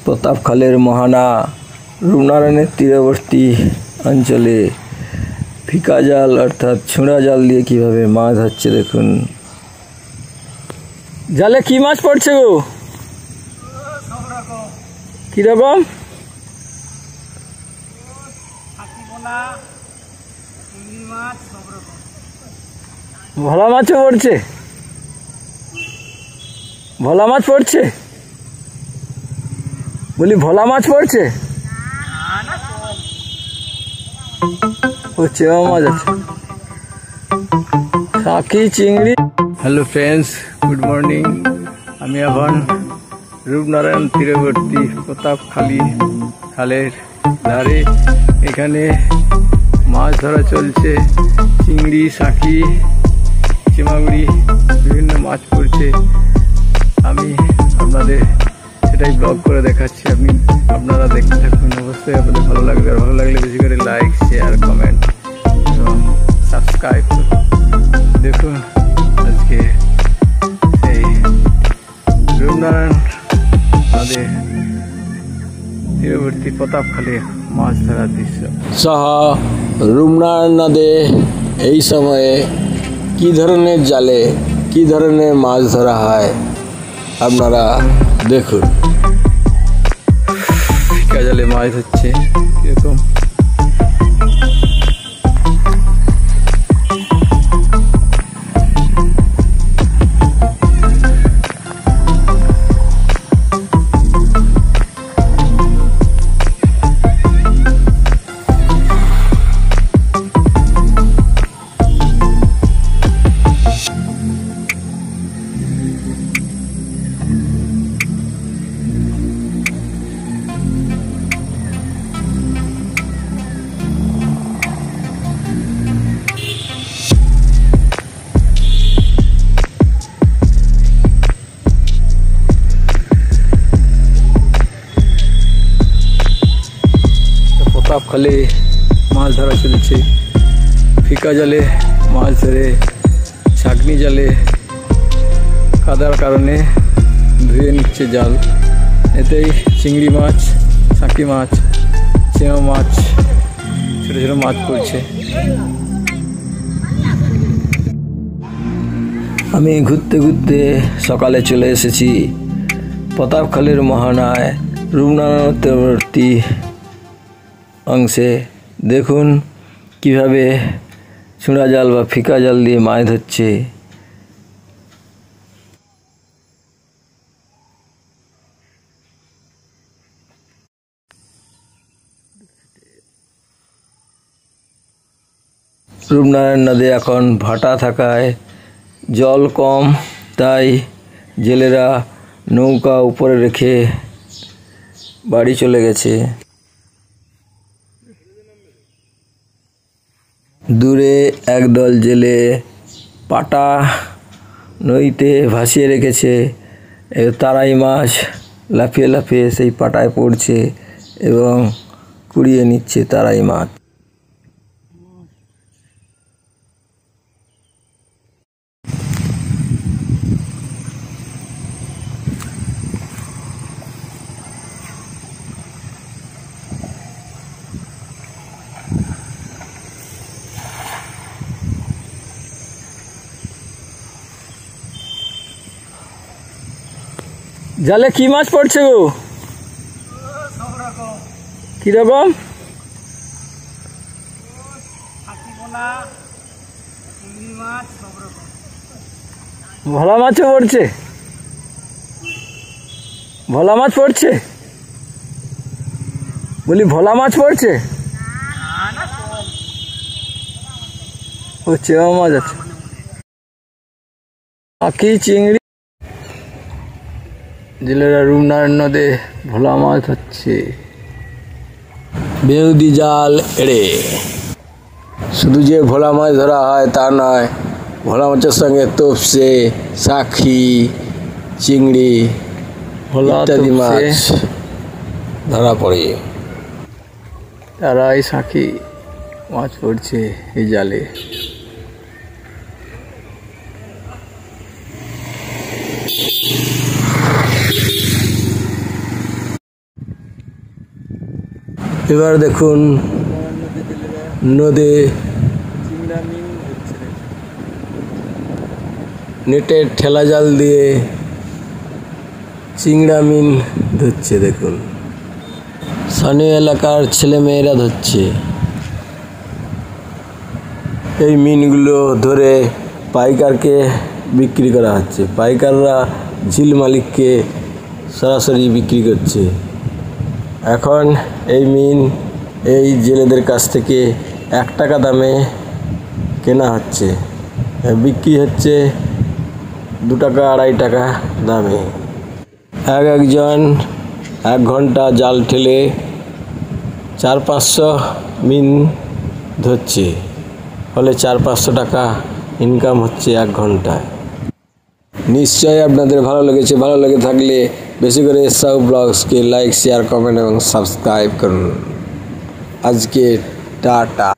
প্রতাপখালের মোহনা রূপনারায়ণের তীরবর্তী অঞ্চলে ফিকা জাল অর্থাৎ ছুঁড়া জাল দিয়ে কিভাবে মাছ ধরছে দেখুন। জালে কি মাছ পড়ছে গো? কিরকম? ভোলা মাছও পড়ছে? ভোলা মাছ পড়ছে? বলি ভোলা মাছ পড়ছে? ও চেওয়া মাছ আছে, শাকি চিংড়ি। Hello friends, good morning. আমি এখন রূপনারায়ণ তীরবর্তী প্রতাপখালী খালের ধারে। এখানে মাছ ধরা চলছে, চিংড়ি, শাকি, চিমাগুড়ি, বিভিন্ন মাছ পড়ছে। আমি আপনাদের সেটাই ব্লগ করে দেখাচ্ছি, আপনারা দেখতে থাকুন। অবশ্যই আপনাদের ভালো লাগবে, আর ভালো লাগলে বেশি করে লাইক, শেয়ার, কমেন্ট এবং সাবস্ক্রাইব করুন। দেখুন আজকে এই রূপনারায়ণ নদে তীরবর্তী প্রতাপখালী মাছ ধরার দৃশ্য সহ রূপনারায়ণ নদে এই সময়ে কি ধরনের জালে কি ধরনের মাছ ধরা হয় আপনারা দেখুন। ফিকা জালে মাছ ধরছে কিরকম। প্রতাপখালী মাছ ধরা চলছে, ফিকা জালে মাছ ধরে, ছাঁকনি জালে কাদার কারণে ধুয়ে নিচ্ছে জাল। এতেই চিংড়ি মাছ, শাকি মাছ, চেওয়া মাছ, ছোটো ছোটো মাছ পড়ছে। আমি ঘুরতে ঘুরতে সকালে চলে এসেছি প্রতাপখালীর মোহনায় রূপনারায়ণ তীরবর্তী অংশে। দেখুন কিভাবে ছুঁড়া জাল বা ফিকা জাল দিয়ে মাছ ধরছে। রূপনারায়ণ নদে এখন ভাটা থাকায় জল কম, তাই জেলেরা নৌকা উপরে রেখে বাড়ি চলে গেছে। দূরে একদল জেলে পাটা নদীতে ভাসিয়ে রেখেছে। তারাই মাছ লাফিয়ে লাফিয়ে সেই পাটায় পড়ছে এবং কুড়িয়ে নিচ্ছে তারাই মাছ। জালে কি মাছ পড়ছে গো? কিরকম? ভোলা মাছও পড়ছে? ভোলা মাছ পড়ছে? বলি ভোলা মাছ পড়ছে? ও চেওয়া মাছ আছে, শাকি চিংড়ি। জেলেরা রূপনারায়ণ নদে ভোলা মাছ ধরছে। বেউদি জাল এড়ে শুধু যে ভোলা মাছ ধরা হয় তা নয়, ভোলা মাছের সঙ্গে তোপসে, শাকি, চিংড়ি ইত্যাদি মাছ ধরা পড়ে। তারাই শাকি মাছ পড়ছে এই জালে। এবার দেখুন নদী নেটের ঠেলা জাল দিয়ে চিংড়া মিন ধরছে। দেখুন স্থানীয় এলাকার ছেলেমেয়েরা ধরছে। এই মিনগুলো ধরে পাইকারকে বিক্রি করা হচ্ছে। পাইকাররা ঝিল মালিককে সরাসরি বিক্রি করছে। এখন এই মিন এই জেলেদের কাছ থেকে 1 টাকা দামে কেনা হচ্ছে, বিক্রি হচ্ছে 2 টাকা 2.5 টাকা দামে। একজন 1 ঘন্টা জাল ঠেলে 400-500 মিন ধরছে, ফলে 400-500 টাকা ইনকাম হচ্ছে 1 ঘন্টায়। নিশ্চয়ই আপনাদের ভালো লেগেছে। ভালো লেগে থাকলে বেশি করে সাউ ব্লগসকে লাইক, শেয়ার, কমেন্ট এবং সাবস্ক্রাইব করুন। আজকে টাটা।